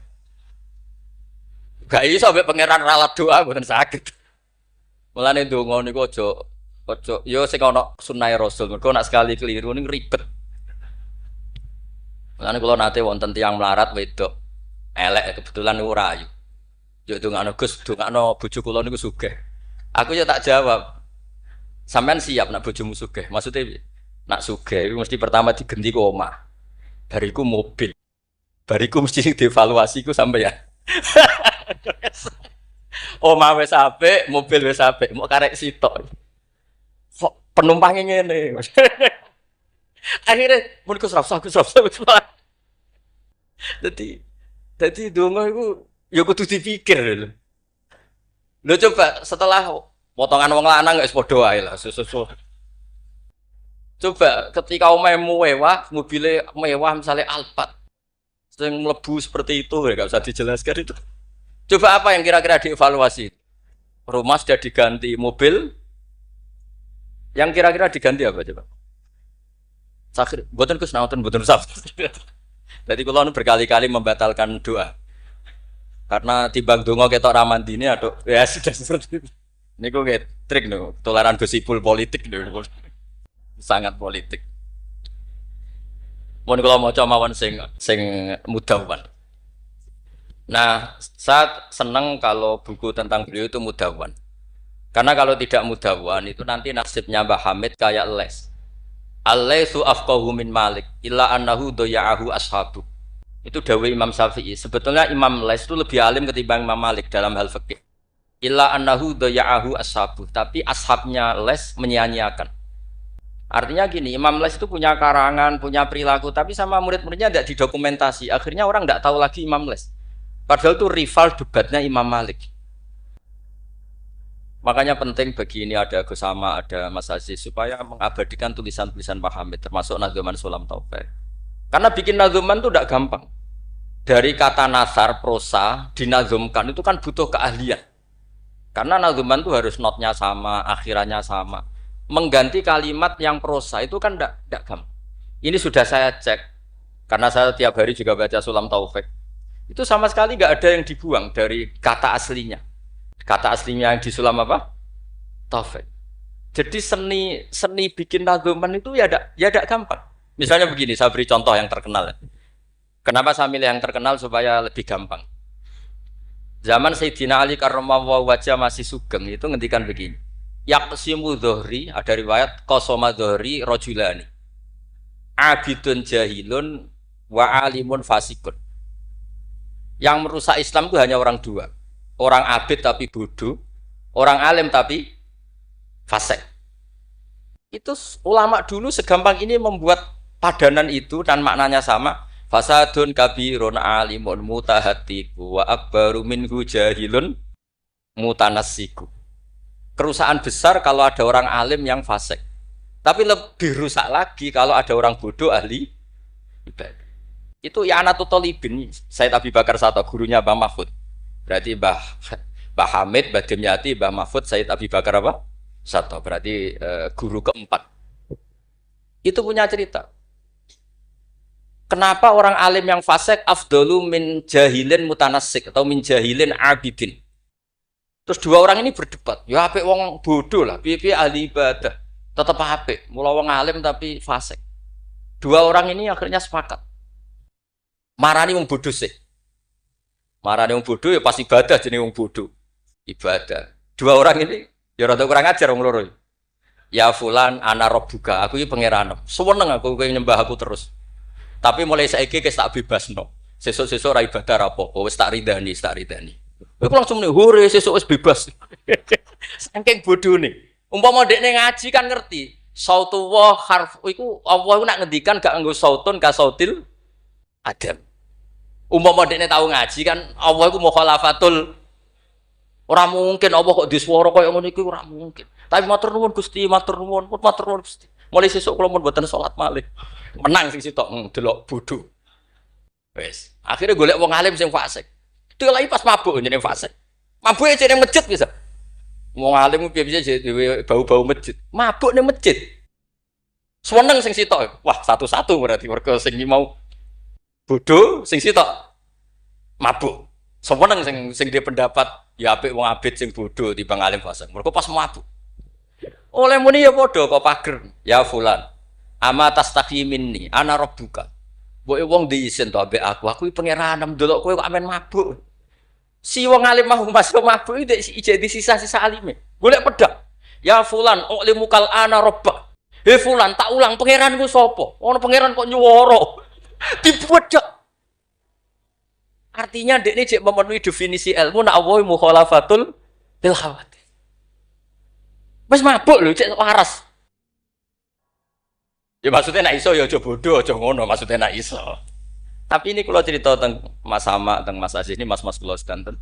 Gak iso sampai pangeran ralat doa mboten sakit. Mulane ndonga niku aja yo sing ana sunah Rasul. Mergo nek sekali keliru niku ribet. Mulane kula nate wonten tiyang melarat wedok elek kebetulan niku rayu. Yo dongakno Gus, dongakno bojo kula niku sugih. Aku ya tak jawab. Sampean siap nak bojomu sugih? Maksudnya nak sugih mesti pertama digenti ku omah. Bariku mobil. Bariku mesti dievaluasi ku sampean. Omah wis apik, mobil wis apik, mau karek sitok. Kok penumpangnya ngene. Akhirnya mun Gus rasa wis. Dadi donga iku ya kudu dipikir lho. Lho coba setelah potongan wong lanang wis padha wae lah susu. Coba ketika omahmu mewah, mobilnya mewah misalnya Alphard sing mlebu seperti itu enggak usah dijelaskan itu. Coba apa yang kira-kira dievaluasi? Rumah sudah diganti, mobil yang kira-kira diganti apa coba? Sakit, mboten Gus naoten mboten usah. Jadi kula berkali-kali membatalkan doa. Karena timbang donga ketok ra mandine aduh ya sudah seperti itu. Niku nggih trik lho, tularan gosipul politik lho. Sangat politik. Mun kula maca mawon sing mudhawan. Nah, saya senang kalau buku tentang beliau itu mudhawan. Karena kalau tidak mudhawan itu nanti nasibnya Mbah Hamid kayak les. Al-laitsu afqahu min Malik illa annahu daya'ahu ashabu. Itu dawuh Imam Syafi'i. Sebetulnya Imam Les itu lebih alim ketimbang Imam Malik dalam hal fikih. Illa annahu daya'ahu ashabu, tapi ashabnya Les menyia-nyiakan. Artinya gini, Imam Les itu punya karangan, punya perilaku, tapi sama murid-muridnya tidak didokumentasi. Akhirnya orang tidak tahu lagi Imam Les. Padahal itu rival debatnya Imam Malik. Makanya penting bagi ini ada Gus Sama, ada Mas Aziz supaya mengabadikan tulisan-tulisan Pak Hamid termasuk Nadzuman Sulam Taufik. Karena bikin nadzuman itu tidak gampang. Dari kata nasar, prosa, dinazumkan itu kan butuh keahlian. Karena nadzuman itu harus notnya sama, akhirannya sama. Mengganti kalimat yang prosa itu kan tidak gampang. Ini sudah saya cek karena saya tiap hari juga baca Sulam Taufik. Itu sama sekali nggak ada yang dibuang dari kata aslinya. Kata aslinya yang di Sulam apa? Taufik. Jadi seni bikin nadzuman itu ya tidak gampang. Misalnya begini, saya beri contoh yang terkenal. Kenapa saya milih yang terkenal supaya lebih gampang? Zaman Sayyidina Ali karramallahu wajah masih sugeng itu ngendikan begini. Yaqsimu dhuhri, ada riwayat qasama dhuhri rajulani. Abidun jahilun wa alimun fasikun. Yang merusak Islam itu hanya orang dua. Orang abid tapi bodoh, orang alim tapi fasik. Itu ulama dulu segampang ini membuat padanan itu dan maknanya sama. Fasadun kabirun alimun mutahatiku wa akbaru minhu jahilun mutanassiku. Kerusakan besar kalau ada orang alim yang fasik. Tapi lebih rusak lagi kalau ada orang bodoh ahli ibadah. Itu I'anatul Thalibin, Said Abi Bakar Sato, gurunya Mbah Mahfud. Berarti Mbah Hamid, Mbah Dimyati, Mbah Mahfud, Said Abi Bakar apa? Sato. Berarti guru keempat. Itu punya cerita. Kenapa orang alim yang fasik afdalu min jahilin mutanassik atau min jahilin abidin? Terus dua orang ini berdebat. Ya apik wong bodoh lah, piye-piye ahli ibadah. Tetap apik, mula wong alim tapi fasik. Dua orang ini akhirnya sepakat. Marani wong bodoh sih. Marani wong bodoh ya pasti ibadah jenenge wong bodoh. Ibadah. Dua orang ini ya rada kurang ajar wong loro. Ya fulan ana rabbuka, aku iki pangeran. Seneng aku kowe nyembah aku terus. Tapi mulai saiki wis tak bebasno. Sesuk-sesuk ora ibadah apa-apa, wis tak ridani, Aku langsung nih, hore sesuk wis bebas. Saking bodone. Umpama dekne ngaji kan ngerti. Sautullah harf iku Allah iku nak ngendikan gak nganggo sautun ka sautil adam. Umpama dekne tau ngaji kan Allah iku mukhalafatul. Ora mungkin Allah kok diswara koyo ngono iku ora mungkin. Tapi matur nuwun Gusti, matur nuwun Gusti. Mulai sesuk kula mun mboten salat malih. Menang sing sitok delok bodho. Wis, akhirnya golek wong alim sing fasik. Delok pas mabuk jenenge fasik. Mabuke jenenge masjid bisa. Wong alim piye-piye dhewe bau-bau masjid. Mabuk ning masjid. Seneng sing sitok. Wah, satu-satu berarti mergo sing mau bodho, sing sitok mabuk. Seneng sing dia pendapat ya apik wong abid sing bodho timbang alim fasik. Mergo pas mabuk. Oleh muni ya padha kok pager. Ya fulan. Ama tastaqi minni ana rabbuka. Mbok wong diisin to ambek aku iki pangeran ndelok kowe kok amen mabuk. Si wong alim mah masuk mabuk iki jadi sisa-sisa alime. Golek pedang. Ya fulan ulimukal ana rabbak. He fulan tak ulang pangeranku sapa? Ono pangeran kok nyuwara. Dibedak. Artinya dekne cek memenuhi definisi ilmu nak Allah mukhalafatul lil khawatir. Wis mabuk lho cek waras. Ya maksudnya nak iso ya aja bodoh, aja ngono, maksudnya nak iso. Tapi ini kalau cerita tentang Mas Hama, tentang Mas Aziz ini mas-mas kula sedanten.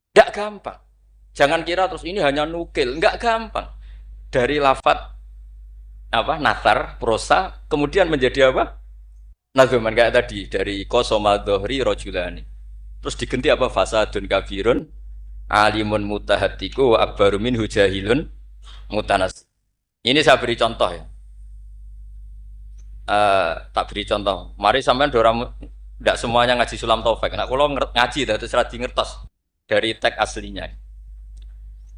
Enggak gampang. Jangan kira terus ini hanya nukil, enggak gampang. Dari lafadz apa? Nathar, prosa, kemudian menjadi apa? Nadzuman kayak tadi dari qasama dhuhri rajulani. Terus diganti apa? Fasadun kafirun alimun mutahatiku wa akbaru minhu jahilun mutanas. Ini saya beri contoh ya. Tak beri contoh. Mari sampean dorang tidak semuanya ngaji Sulam Taufik. Nah, kalau ngaji terus radi ngertos dari teks aslinya.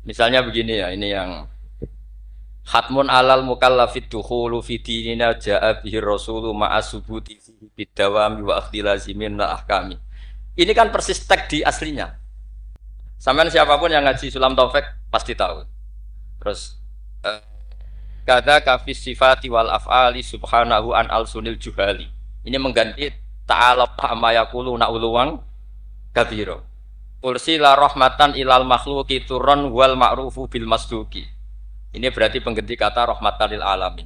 Misalnya begini ya, ini yang hatmun alal mukallafid dukhulu fi dinina ja'a bihi rasulu ma'asubuti fi bidawami wa akhdhi lazimin la ahkami. Ini kan persis teks di aslinya. Sampean siapapun yang ngaji Sulam Taufik pasti tahu. Terus kada kafis sifati wal af'ali subhanahu an al-sunil juhali. Ini mengganti ta'ala amma yaqulu na'uluwang kabiro. Ursila rahmatan ilal makhluqi turran wal ma'rufu bil masduki. Ini berarti pengganti kata rahmatan lil alamin.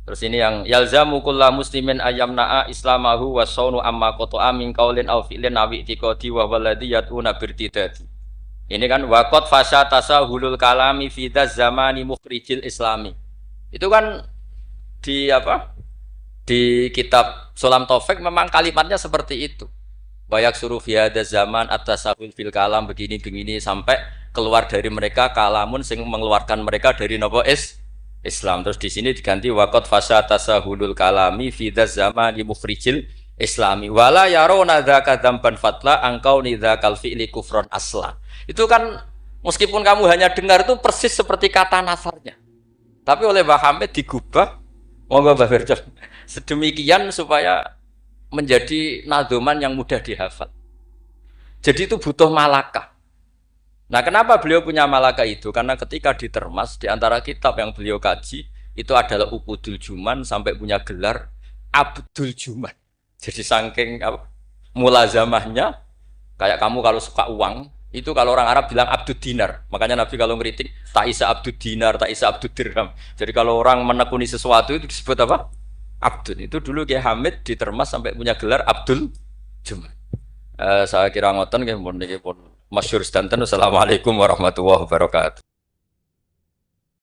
Terus ini yang yalzamu kullu muslimin ayyamna'a islamahu wa saunu amma qata'a min qaulin aw fi'lin aw i'tiqadi wa walladhi yatuna birtidati. Ini kan waqad fasha tasahulul kalami fi zamani mukhrijil islami. Itu kan di apa? Di kitab Sulam Taufik memang kalimatnya seperti itu. Wayak suruh fiada zaman atas sahul fil kalam begini sampai keluar dari mereka kalamun sing mengeluarkan mereka dari nopo Islam. Terus di sini diganti wakot fasa tasahulul kalami fida zaman di mukhrijil Islami. Wala yarona dzaka dzamban fatla angkau nidzakal fi'li kufron asla. Itu kan meskipun kamu hanya dengar itu persis seperti kata nasarnya. Tapi oleh Mbah Hamid digubah, monggo Mbah Firdaus, sedemikian supaya menjadi nadoman yang mudah dihafal. Jadi itu butuh malakah. Nah, kenapa beliau punya malakah itu? Karena ketika ditermas di antara kitab yang beliau kaji itu adalah Uqudul Juman sampai punya gelar Abdul Juman. Jadi saking mulazamahnya kayak kamu kalau suka uang itu kalau orang Arab bilang Abdul Dinar. Makanya Nabi kalau ngeritik tak isa Abdul Dinar, tak isa Abdul Dirham. Jadi kalau orang menekuni sesuatu itu disebut apa? Abdul. Itu dulu Kiai Hamid ditermas sampai punya gelar Abdul Juman. Saya kira ngoten nggih pun niki pun masyhur sedanten. Assalamualaikum warahmatullahi wabarakatuh.